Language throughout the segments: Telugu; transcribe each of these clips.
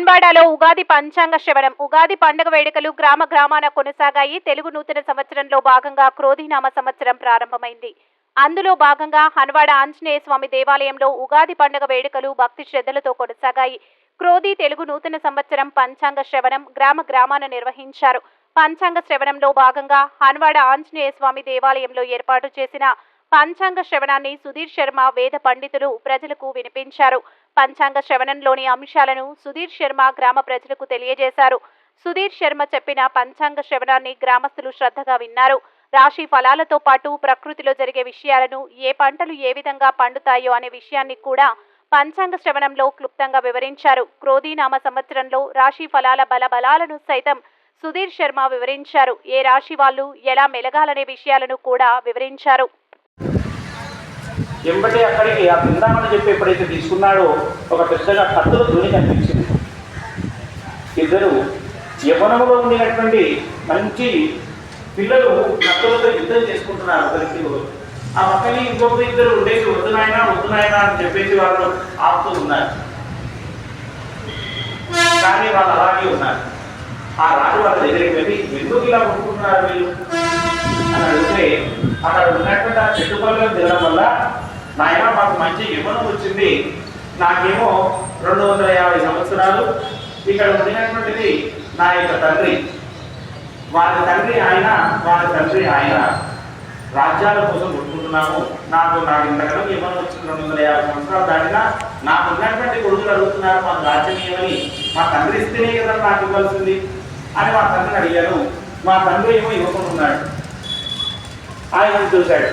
హన్వాడలో ఉగాది పంచాంగ శ్రవణం. ఉగాది పండుగ వేడుకలు గ్రామ గ్రామాన కొనసాగాయి. తెలుగు నూతన సంవత్సరంలో భాగంగా క్రోధినామ సంవత్సరం ప్రారంభమైంది. అందులో భాగంగా హన్వాడ ఆంజనేయ స్వామి దేవాలయంలో ఉగాది పండుగ వేడుకలు భక్తి శ్రద్ధలతో కొనసాగాయి. క్రోధి తెలుగు నూతన సంవత్సరం పంచాంగ శ్రవణం గ్రామ గ్రామాన నిర్వహించారు. పంచాంగ శ్రవణంలో భాగంగా హన్వాడ ఆంజనేయ స్వామి దేవాలయంలో ఏర్పాటు చేసిన పంచాంగ శ్రవణాన్ని సుధీర్ శర్మ వేద పండితులు ప్రజలకు వినిపించారు. పంచాంగ శ్రవణంలోని అంశాలను సుధీర్ శర్మ గ్రామ ప్రజలకు తెలియజేశారు. సుధీర్ శర్మ చెప్పిన పంచాంగ శ్రవణాన్ని గ్రామస్తులు శ్రద్ధగా విన్నారు. రాశి ఫలాలతో పాటు ప్రకృతిలో జరిగే విషయాలను, ఏ పంటలు ఏ విధంగా పండుతాయో అనే విషయాన్ని కూడా పంచాంగ శ్రవణంలో క్లుప్తంగా వివరించారు. క్రోధీనామ సంవత్సరంలో రాశి ఫలాల బలాలను సైతం సుధీర్ శర్మ వివరించారు. ఏ రాశి వాళ్ళు ఎలా మెలగాలనే విషయాలను కూడా వివరించారు. ఎంబటే అక్కడికి ఆ బృందామని చెప్పి ఎప్పుడైతే తీసుకున్నాడో ఒక పెద్దగా కత్తుల ధ్వని కనిపించింది. ఇద్దరు యవ్వనంలో ఉండినటువంటి మంచి పిల్లలు కత్తులతో యుద్ధం చేసుకుంటున్నారు. ఒకరికి ఆ పక్కని ఇంకొక ఇద్దరు ఉండేసి వద్దునాయనా అని చెప్పేసి వాళ్ళు ఆపుతూ ఉన్నారు. కానీ వాళ్ళు అలాగే ఉన్నారు. ఆ రాజు వాళ్ళ దగ్గరికి వెళ్ళి ఎందుకు ఇలా కొట్టుకుంటున్నారు వీళ్ళు అని అడిగితే, అక్కడ ఉన్నటువంటి ఆ చెట్టు పనులను తినడం వల్ల నాయన మాకు మంచి యవ్వనం వచ్చింది, నాకేమో 250 సంవత్సరాలు, ఇక్కడ ఉండినటువంటిది నా యొక్క తండ్రి, వాళ్ళ తండ్రి ఆయన రాజ్యాల కోసం కొట్టుకుంటున్నాము, నాకు ఇంతకన్నా యవ్వనం వచ్చింది, 250 సంవత్సరాలు దాటినా నాకు ఉన్నటువంటి కొడుకులు అడుగుతున్నారు మాకు రాజ్యం ఏమని, మా తండ్రి ఇస్తేనే కదా నాకు ఇవ్వాల్సింది అని మా తండ్రిని అడిగాను. మా తండ్రి ఏమో ఇవ్వకుంటున్నాడు. ఆయన చూశాడు.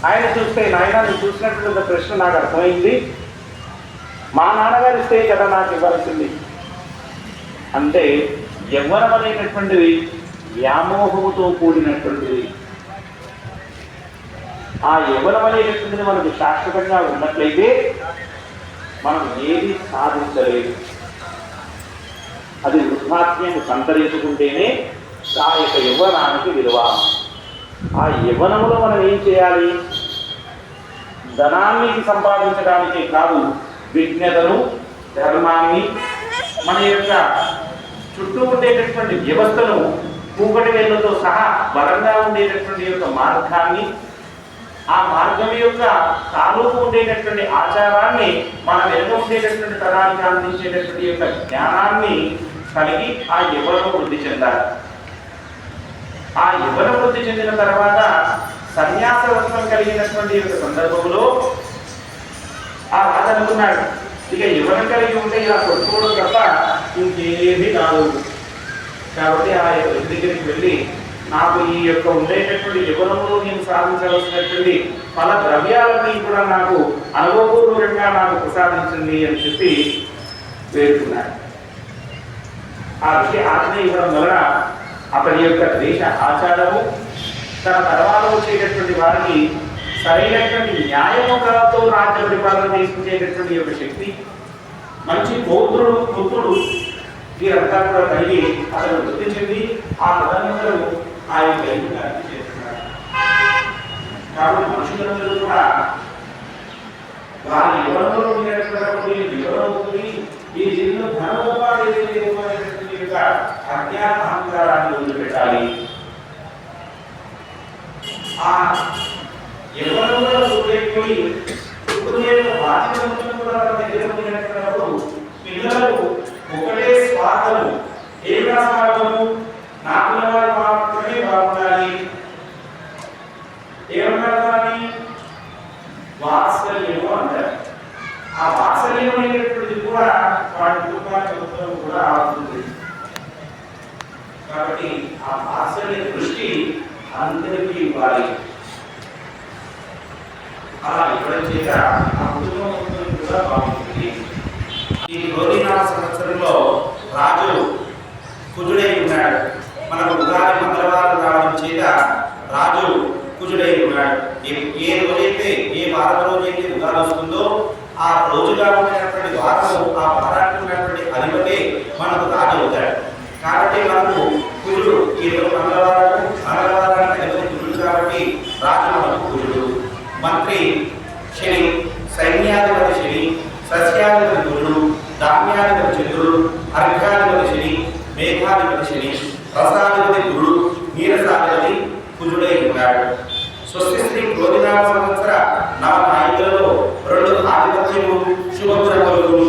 ఆయన చూస్తే, నాయన నువ్వు చూసినటువంటి ప్రశ్న నాకు అర్థమైంది, మా నాన్నగారు ఇస్తే కదా నాకు ఇవ్వాల్సింది అంటే యవ్వనం అనేటటువంటిది వ్యామోహముతో కూడినటువంటిది. ఆ యవ్వనం అనేటటువంటిది మనకు శాశ్వతంగా ఉన్నట్లయితే మనం ఏది సాధించలేదు. అది వృద్ధాత్మ్యం సంతరించుకుంటేనే ఆ యొక్క యవ్వనానికి విలువ. ఆ యవ్వనములో మనం ఏం చేయాలి? ధనాన్ని సంపాదించడానికే కాదు, విజ్ఞతను, ధర్మాన్ని, మన యొక్క చుట్టూ ఉండేటటువంటి వ్యవస్థను కూకటి వేళ్లతో సహా బలంగా ఉండేటటువంటి యొక్క మార్గాన్ని, ఆ మార్గం యొక్క తాలూకు ఉండేటటువంటి ఆచారాన్ని, మన వెనుక ఉండేటటువంటి తరానికి అందించేటటువంటి యొక్క జ్ఞానాన్ని కలిగి ఆ యవ్వనం వృద్ధి చెందాలి. ఆ యవ్వన వృద్ధి చెందిన తర్వాత సన్యాసవత్వం కలిగినటువంటి యొక్క సందర్భంలో ఆ రాజు అనుకున్నాడు, ఇక యవ్వనం కలిగి ఉంటే ఇలా కొట్టుకోవడం తప్ప ఇంకేమీ కాదు. కాబట్టి ఆ యొక్క దగ్గరికి వెళ్ళి నాకు ఈ యొక్క ఉండేటటువంటి యవ్వనంలో నేను సాధించవలసినటువంటి ఫల ద్రవ్యాలన్నీ కూడా నాకు అనుభవపూర్వకంగా నాకు ప్రసాదించింది అని చెప్పి వేడుకున్నాడు. ఆ విషయ ఆజ్ఞ ఇవ్వడం వలన అతని యొక్క దేశ ఆచారము, తన తర్వాత వచ్చేటటువంటి వారికి సరైనటువంటి న్యాయముఖతో రాజ్య పరిపాలన తీసుకునేటటువంటి యొక్క శక్తి, మంచి పుత్రుడు వీరంతా కూడా కలిగి అతను వృద్ధి చెంది ఆ తదనంతరం ఆ యొక్క ఇంటిని అర్థం చేస్తున్నారు. కాబట్టి మనుషులందరూ కూడా వారి యవ్వనంలో ఉండేటటువంటి వివరవుతుంది. ఈ జీవితంలో ధనోపాధి యొక్క అజ్ఞాన అహంకారాన్ని వదిలిపెట్టాలి. ఆ యవ్వనంలో చూడేపోయి బాధ్యతను కూడా దగ్గర ఉండేటప్పుడు పిల్లలకు ఒకటే స్వార్థము, ఏమిటా స్వార్థము? నా పిల్లవాడు మాత్రమే బాగుండాలి. ఏమన్నా వాత్సల్యము అంటారు. ఆ వాత్సల్యం అనేటటువంటిది కూడా వాడి కుటుంబానికి ఉత్తరం కూడా అవుతుంది. కాబట్టి ఆ వాత్సల్య దృష్టి అందరికీ ఇవ్వాలి. అలా ఇవ్వడం చేత ఆ కుటుంబం కూడా బాగుంటుంది. ఈ క్రోధీనామ సంవత్సరంలో రాజు కుజుడై ఉన్నాడు. మనకు ఉగాది మంగళవారం రావడం చేత రాజు కుజుడై ఉన్నాడు. ఏ రోజైతే, ఏ వారం రోజైతే ఉగాది వస్తుందో ఆ రోజుగా ఉన్నటువంటి వారము, ఆ వారానికి ఉన్నటువంటి అధిపతి మనకు రాజు అవుతాడు. కాబట్టి మనకు కుజుడు ఈరోజు మంగళవారానికి అధిపతి కుజుడు కాబట్టి రాజు మనకు కుజుడు. మంత్రి శని, సైన్యాధిపతి శని, సస్యాధిపతి కుజుడు, ధాన్యాధిపతి చంద్రుడు, అర్ఘాధిపతి శని, మేఘాధిపతి శని, రసాధిపతి గురుడు, నీరసాధిపతి కుజుడై ఉన్నాడు. స్వస్తి శ్రీ క్రోధినామ సంవత్సర నవ నాయకులలో 2 ఆధిపత్యములు శుభగ్రహములు,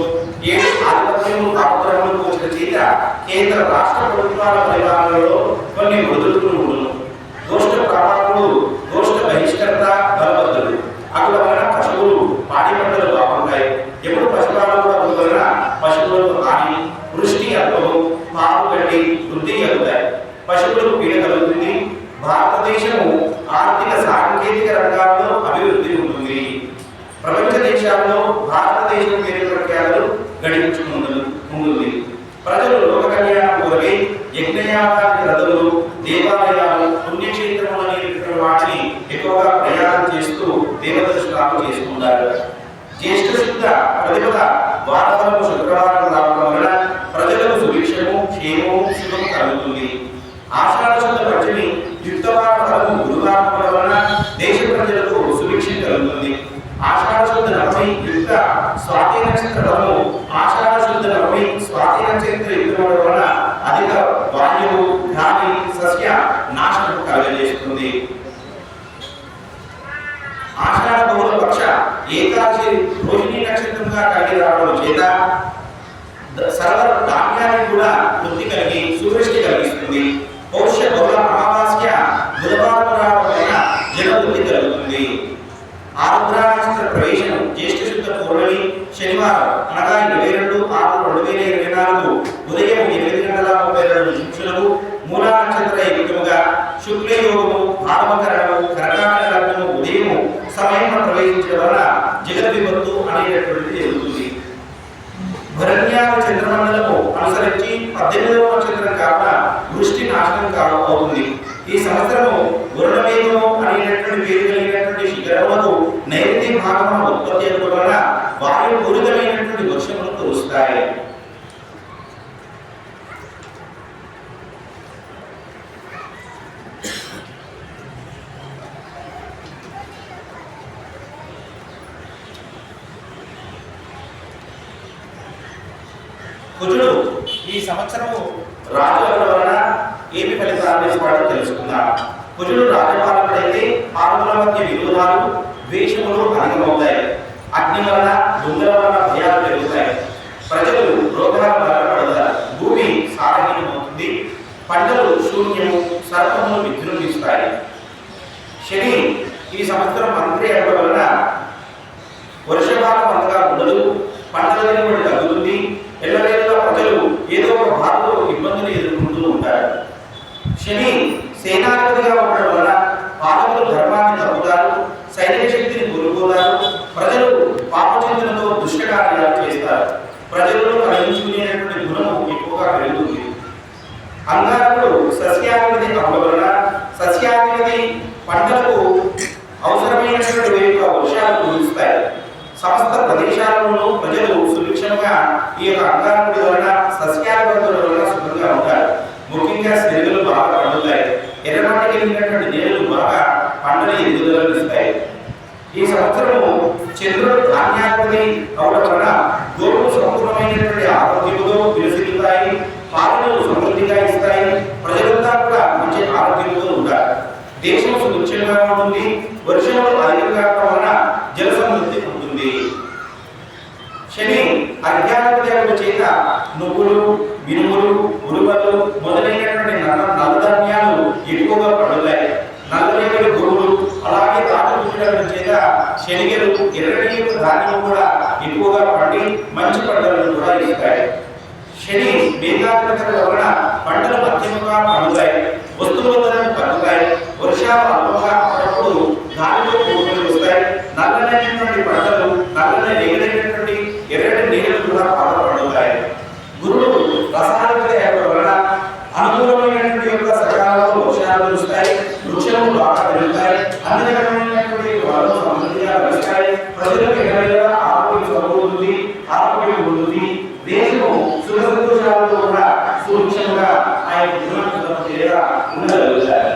7 ఆధిపత్యములు అపగ్రహములు వచ్చిన చేత కేంద్ర రాష్ట్ర ప్రభుత్వాల పరిపాలనలో కొన్ని ఒడిదుడుకులు ఉండును. గోష్ఠ ప్రభావాలు, గోష్ఠ బహిష్కరత బలబద్ధులు అక్కడ వలన పశువులు పాడి పంటలు బాగుంటాయి. ఎప్పుడు పశుపాలను కూడా వలన పశువులకు హాని, వృష్టి అల్పము, పాలు గడ్డి వృద్ధి కలుగుతాయి. పశువులకు పీడ కలుగుతుంది. భారతదేశము ఆర్థిక సాంకేతిక రంగాల్లో అభివృద్ధి ఉంటుంది. ప్రపంచ దేశాల్లో భారతదేశం పేరు ప్రఖ్యాతులు గడించుకుంటుంది. ప్రజలు లోక కళ్యాణం కొరకై యజ్ఞయాగాది రథులు, దేవాలయాలు, పుణ్యక్షేత్రములు వాటిని ఎక్కువగా ప్రయాణం చేస్తూ దేవదర్శనాలు చేసుకుంటారు. జ్యేష్ఠ శుద్ధ ప్రతిపద వారఫలము శుక్రవారం రావడం వలన ప్రజలకు సుభిక్షము, క్షేమము, శుభం కలుగుతుంది. ఆషాఢ శుద్ధ పంచమి యుక్తవార ఫలము గురువారం వలన దేశ ప్రజలకు సుభిక్షం కలుగుతుంది. ఆషాఢ శుద్ధ నవమి యుక్త స్వాతి నక్షత్ర ఫలము ఆషాఢ శుద్ధ నవమి స్వాతి నక్షత్ర యుక్తముల వలన అధిక వాయువు, గాలి, సస్య నాశనం కలుగజేస్తుంది. ఆషాఢ బహుళ పక్ష ఏకాదశి రోహిణి నక్షత్రంగా కలిగి రావడం చేత సర్వ ధాన్యానికి కూడా వృద్ధి కలిగి సువృష్టి కలిగిస్తుంది. పౌష్య బహుళ అమావాస్య బుధవారం రావడం వలన జన వృద్ధి కలుగుతుంది. ఆరుద్ర నక్షత్ర ప్రవేశం జ్యేష్ఠ శుద్ధ పౌర్ణమి శనివారం అనగా 22/6/2024 ఉదయం 8:32 మూలా నక్షత్ర యుక్తముగా శుక్ల యోగము, భావకరణము, కర్కాటక లగ్నము ఉదయం సమయంలో ప్రవేశించడం వలన జగత్ విపత్తు అనేటటువంటిది జరుగుతుంది. భరణ్యాల చంద్రమండలము అనుసరించి 18వ నక్షత్రం కావున వృష్టి నాశనం అవుతుంది. ఈ సంవత్సరము వరుణమేఘము అనేటటువంటి పేరు కలిగినటువంటి శిఖరములకు నైరుతి భాగమున ఉత్పత్తి అవ్వడం వలన వాయు పూరితమైనటువంటి వర్షములు కురుస్తాయి. కుజుడు ఈ సంవత్సరము రాజు అవ్వడం వలన ఏమి ఫలితాలు ఇస్తాడో తెలుసుకుందాం. కుజుడు రాజపాలకుడైతే పాలకుల మధ్య విరోధాలు, ద్వేషములు అధికమవుతాయి. అగ్ని వలన, దొంగల వలన భయాలు పెరుగుతాయి. ప్రజలు రోగాల వలన పడతారు. భూమి సారహీనమవుతుంది. పంటలు శూన్యము, సర్పములు విజృంభిస్తాయి. శని ఈ సంవత్సరం మంత్రి అవ్వడం వలన వర్షపాతం అంతగా ఉండదు. పంటల దిగుబడి తగ్గుతుంది. ఎల్లవేళలా ప్రజలు ఏదో ఒక బాధలో ఇబ్బందులు ఎదుర్కొంటూ ఉంటారు. శని సేనాధిపతిగా ఉండడం వలన పాలకులు ధర్మాన్ని తప్పుతారు, సైనిక శక్తిని కోల్పోతారు. ప్రజలు పాపచింతనతో దుష్టకార్యాలు చేస్తారు. ప్రజలలో కలిగించుకునేటువంటి గుణము ఎక్కువగా పెరుగుతుంది. అంగారకుడు సస్యాధిపతి అవ్వడం వలన సస్యాధిపతి పంటలకు అవసరమైనటువంటి వర్షాలు కురుస్తాయి. సమస్త ప్రదేశాలలోనూ ప్రజలు సుభిక్షంగా ఈ యొక్క అంగారకుడి వలన సస్యాధిపతుల వలన సుఖంగా ఉంటారు. ముఖ్యంగా శనగలు బాగా పండుతాయి. ఎర్రమట్టి కలిగినటువంటి నేలలు బాగా పంటలు ఎదుగుదలను ఇస్తాయి. ఈ సంవత్సరము చంద్రుడు ధాన్యాధిపతి అవడం వలన గోవులు సంపూర్ణమైనటువంటి ఆరోగ్యముతో విలసిల్లుతాయి. పాలనలు సమృద్ధిగా ఇస్తాయి. ప్రజలంతా కూడా మంచి ఆరోగ్యంతో ఉంటారు. దేశం సుభిక్షంగా ఉంటుంది. వర్షములు అధికంగా కావడం వలన జల సమృద్ధి ఉంటుంది. శని అర్ఘ్యాధిపతి చేత నువ్వులు, మినుములు, ఉలువలు మొదలైనటువంటి నల్లధాన్యాలు ఎక్కువగా పండుతాయి. నల్లరేగడి గోవులు అలాగే తాటి చేత శనిగలు, ఎర్రటి ధాన్యం కూడా ఎక్కువగా పండి మంచి పంటలను కూడా ఇస్తాయి. శని మేఘాధిపతి వలన పంటలు మధ్యముగా పండుతాయి. వస్తువుల ధరలు తగ్గుతాయి. వర్షాలు అల్పంగా అప్పుడప్పుడు గాలిలో పూర్తులు వస్తాయి. నల్లనైనటువంటి పంటలు, నల్లని రేగడైనటువంటి ఎర్రటి నీళ్ళు కూడా పండుతాయి. గురుడు రసాధిపతి అవ్వడం వలన అనుకూలమైనటువంటి యొక్క సకాలంలో వర్షాలు కురుస్తాయి. వృక్షములు బాగా పెరుగుతాయి. అన్ని రకమైనటువంటి వనరులు సమృద్ధిగా లభిస్తాయి. ప్రజలకు ఎక్కడైనా ఆరోగ్యం సమకూరుతుంది, ఆరోగ్యం ఉంటుంది. దేశము సుఖ సంతోషాలతో కూడా సుభిక్షంగా ఆయన ఉండగలుగుతారు.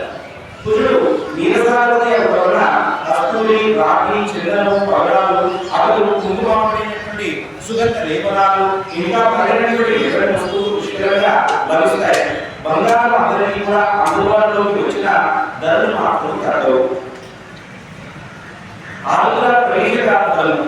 కుజుడు నీరసాధిపతి అవ్వడం వలన కస్తూరి, రాగి, చందనం, పగడాలు, అగలు, కుంకుమమైనటువంటి సుగంధ లేపనాలు, ఇంకా పడినటువంటి ఎర్రని వస్తువులు లభిస్తాయి. బంగారం అందరికీ కూడా అందుబాటులోకి వచ్చిన ధరలు మాత్రం తగ్గవు. ఆంధ్ర ప్రవేశకాలను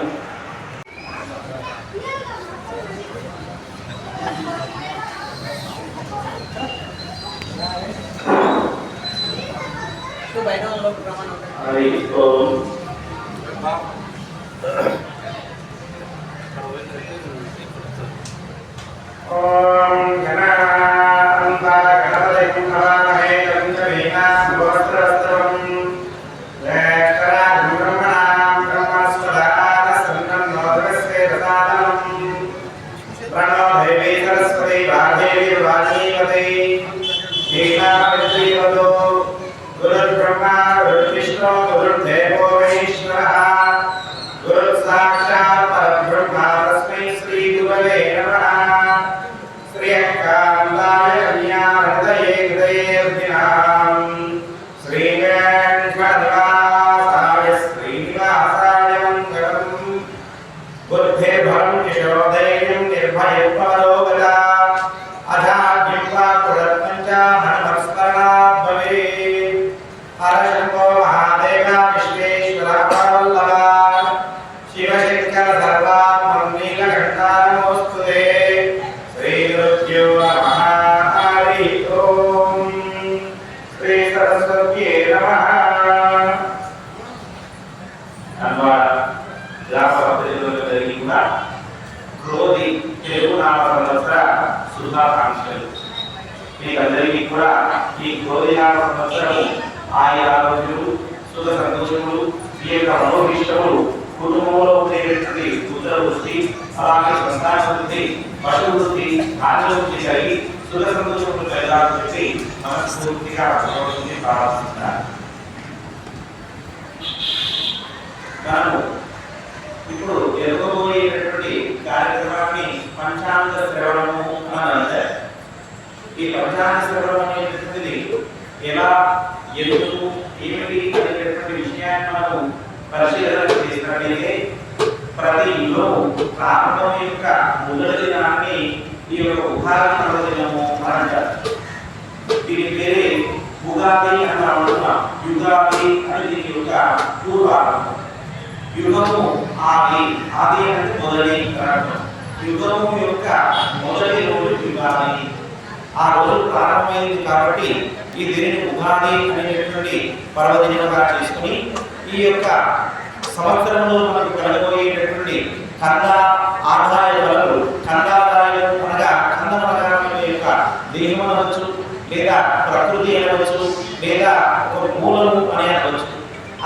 శుభాకాంక్షలు. మీకందరికీ కూడా ఈ క్రోధినామ సంవత్సరము ఆయురారోగ్యులు, సుఖ సంతోషములు, ఈ యొక్క మనోభిష్టములు, కుటుంబంలో ఉండేటువంటి ఉత్తరవృత్తి, అలాగే సంతానవృత్తి, పశువృత్తి, ఆరోగ్య కలిగి సుఖ సంతోషములు కలగాలని చెప్పి మనస్ఫూర్తిగా భగవంతుని ప్రార్థిస్తున్నారు. మనము ఇప్పుడు ఎదుర్కోబోయేటటువంటి కార్యక్రమాన్ని పంచాంగ శ్రవణము అని అంటారు. ఈ పంచాంగ శ్రవణం అనేటువంటిది ఎలా, ఎందుకు, ఏమిటి అనేటటువంటి విషయాన్ని మనము పరిశీలన చేసినట్లయితే ప్రతి ఇంట్లో ప్రారంభం యొక్క మొదటి దినాన్ని ఈ యొక్క ఉగాది పర్వదినము అని అంటారు. దీని పేరే ఉగాది అన్న యుగాది అని దీని యొక్క పూర్వారంభం. యుగము ఆది, ఆది అంటే మొదటి అర్థం. యుగము యొక్క మొదటి రోజు యుగాది. ఆ రోజు ప్రారంభమైంది కాబట్టి ఈ దీనిని ఉగాది అనేటువంటి పర్వదినంగా చేసుకుని ఈ యొక్క సంవత్సరంలో మనకు కలగబోయేటటువంటి కంద ఆదాయ వలలు, కందాదాయాలు అనగా కందమనగాల యొక్క దేహం అనవచ్చు, లేదా ప్రకృతి అనవచ్చు, లేదా ఒక మూలము అని అనవచ్చు.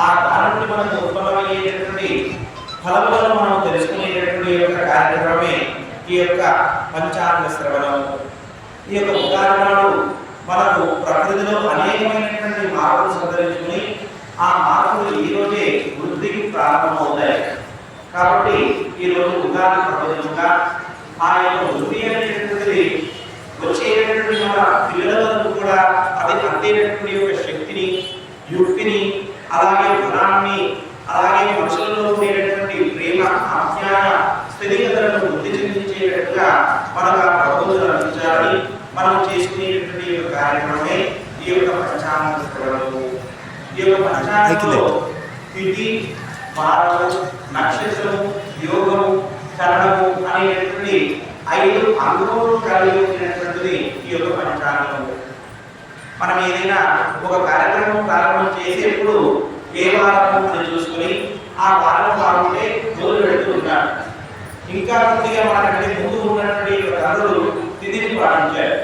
ఆ దాని నుండి మనకు ఉత్పన్నమయ్యేటటువంటి ఫలములను మనం తెలుసుకునేటటువంటి యొక్క కార్యక్రమమే ఈ యొక్క పంచాంగ శ్రవణము. ఈ యొక్క ఉగాది నాడు మనకు ప్రకృతిలో అనేకమైనటువంటి మార్పులు సంతరించుకుని ఆ మార్పులు ఈ రోజే వృద్ధికి ప్రారంభమవుతాయి. కాబట్టి ఈ రోజు ఉగాది పర్వదినంగా ఆ యొక్క వృద్ధి అనేటటువంటిది వచ్చేటటువంటి మన పిల్లలకు కూడా అది అందేటటువంటి యొక్క శక్తిని, యుక్తిని, అలాగే గుణాన్ని, అలాగే మనుషులలో ఉండేటటువంటి ప్రేమ, ఆజ్ఞాన స్థితిగతులను వృద్ధి చెందించేటట్టుగా మనకు ఆ ప్రబోధనలు అందించాలని మనం చేసుకునేటటువంటి కార్యక్రమమే ఈ యొక్క పంచాంగ శ్రవణము. ఈ యొక్క పంచాంగంలో తిథి, వారము, నక్షత్రము, యోగము, కరణము అనేటటువంటి 5 అంగములు కలిగి ఉన్నటువంటిది ఈ యొక్క పంచాంగము. మనం ఏదైనా ఒక కార్యక్రమం ప్రారంభం చేసేప్పుడు ఏ వారము అని చూసుకుని ఆ వారం బాగుంటే మొదలు పెడుతూ ఉంటారు. ఇంకా కొద్దిగా మనకంటే ముందు ఉన్నటువంటి అందరూ తిథిని పాటించారు.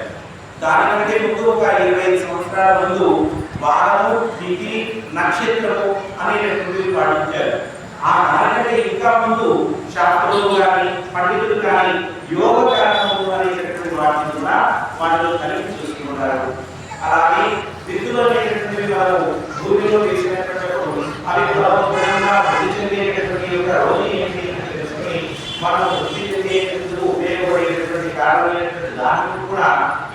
దానికంటే ముందు ఒక 25 సంవత్సరాల ముందు వారము, తిథి, నక్షత్రము అనేటటువంటివి పాటించారు. ఆ దానికంటే ఇంకా ముందు శాస్త్రులు కానీ, పండితులు కానీ యోగ కారణములు అనేటటువంటి వాటిని కూడా వాటిలో కలిపి చూసుకుంటారు. అలాగే విద్యులో అనేటటువంటి వారు భూమిలో వేసినటువంటి అవి బలవంతంగా వృద్ధి చెందేటటువంటి యొక్క రోజు ఏంటి అని తెలుసుకుని మనం వృద్ధి చెందేందుకు ఉపయోగపడేటటువంటి కారణమైనటువంటి దానికి కూడా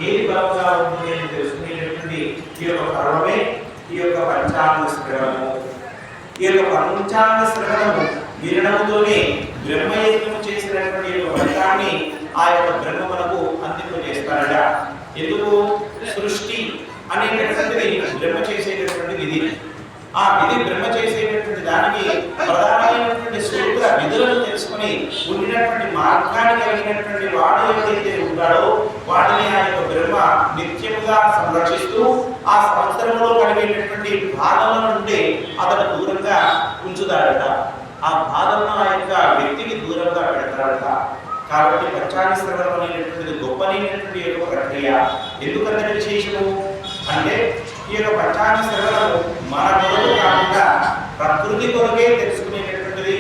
ఏది బలంగా ఉంటుంది అని తెలుసుకునేటటువంటి ఈ యొక్క పర్వమే ఈ యొక్క పంచాంగ శ్రవణము. ఈ యొక్క పంచాంగ శ్రవణము వినడంతోనే బ్రహ్మయజ్ఞము చేసినటువంటి యొక్క ఫలితాన్ని ఆ యొక్క బ్రహ్మ మనకు అందింపజేస్తారట. ఎందుకు సృష్టి అనేటటువంటిది బ్రహ్మ చేసేటటువంటి విధి. ఆ విధి బ్రహ్మ చేసేటటువంటి దానికి ప్రధానమైనటువంటి సూత్ర విధులను తెలుసుకుని ఉండినటువంటి మార్గాన్ని కలిగినటువంటి వాడు ఏదైతే ఉంటాడో వాడిని ఆ యొక్క బ్రహ్మ నిత్యముగా సంరక్షిస్తూ ఆ సంవత్సరంలో కలిగేటటువంటి బాధల నుండి అతను దూరంగా ఉంచుతాడట. ఆ బాధలను ఆ యొక్క వ్యక్తికి దూరంగా పెడతాడట. కాబట్టి పంచాంగ శ్రవణం అనేటటువంటిది గొప్పనైనటువంటి యొక్క ప్రక్రియ. ఎందుకంటే విశేషము అంటే ఈ యొక్క పంచాంగ శ్రవణము మన కొరకు కాకుండా ప్రకృతి కొరకే తెలుసుకునేటటువంటిది.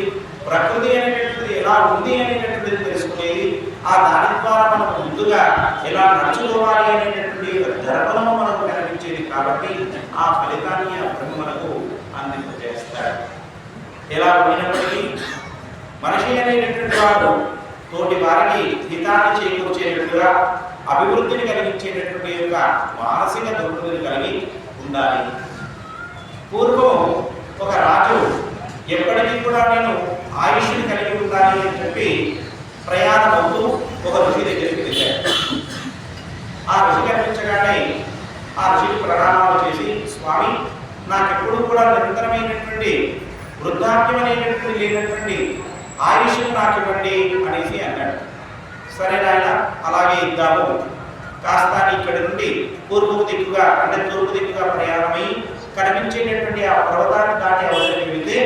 ప్రకృతి అనేటటువంటిది ఎలా ఉంది అనేటటువంటిది తెలుసుకునేది. ఆ దాని ద్వారా మనం ముందుగా ఎలా నడుచుకోవాలి అనేటటువంటి దర్పణము మనకు కనిపించేది. కాబట్టి ఆ ఫలితాన్ని ఆ బ్రహ్మ మనకు అందింపజేస్తాడు. ఎలా ఉండినప్పటికీ మనిషి అనేటటువంటి వాడు తోటి వారికి హితాన్ని చేకూర్చేటట్టుగా అభివృద్ధిని కలిగించేటటువంటి యొక్క మానసిక దృక్పథిని కలిగి ఉండాలి. పూర్వం ఒక రాజు ఎప్పటికీ కూడా నేను ఆయుష్ని కలిగి ఉండాలి అని చెప్పి ప్రయాణం అవుతూ ఒక ఋషి దగ్గరికి వెళ్ళాడు. ఆ ఋషి కనిపించగానే ఆ ఋషికి ప్రణామాలు చేసి, స్వామి నాకెప్పుడు కూడా నిరంతరమైనటువంటి వృద్ధాప్యం అనేటటువంటి లేనటువంటి ఆయుష్ను నాకు ఇవ్వండి అనేసి అన్నాడు. సరే నాయన అలాగే ఇద్దాము. కాస్త ఇక్కడి నుండి తూర్పు దిక్కుగా ప్రయాణమై కనిపించేటటువంటి ఆ పర్వతాన్ని దాటి అవతలికి వెళ్తే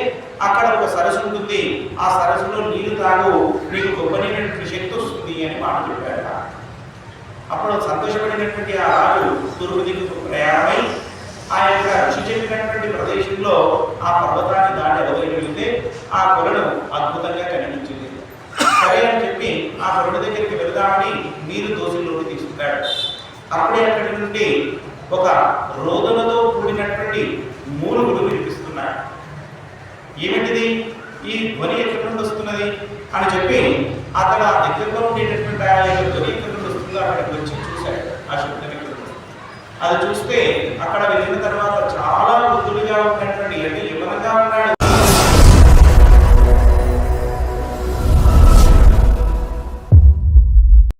అక్కడ ఒక సరస్సు ఉంటుంది. ఆ సరస్సులో నీళ్లు తాగు, నీకు గొప్పనైనటువంటి శక్తి వస్తుంది అని మాట చెప్పాడు. అప్పుడు సంతోషపడినటువంటి ఆ రాజు తూర్పు దిక్కు ప్రయాణమై ఆ యొక్క ఋషి చెప్పినటువంటి ప్రదేశంలో ఆ పర్వతాన్ని దాటి అవతలికి వెళ్తే ఆ కొలను అద్భుతంగా కనిపించింది. సరే అని చెప్పి ఆ కొలను దగ్గరికి వెళ్దామని నీరు దోసిలోకి తీసుకుంటాడు. అప్పుడే అక్కడి నుండి ఒక రోదనతో కూడినటువంటి మూలుగులు వినిపిస్తున్నాడు. ఏమిటిది, ఈ ధ్వని ఎక్కడి నుండి వస్తున్నది అని చెప్పి అతను ఆ దగ్గరలో ఉండేటటువంటి ఆ యొక్క ధ్వని ఎక్కడి నుండి వస్తుందో అక్కడికి వచ్చి చూశాడు. ఆ శబ్దం అది చూస్తే అక్కడ వెళ్ళిన తర్వాత చాలా వృద్ధుడిగా ఉన్నటువంటి యవనంగా ఉన్నాడు.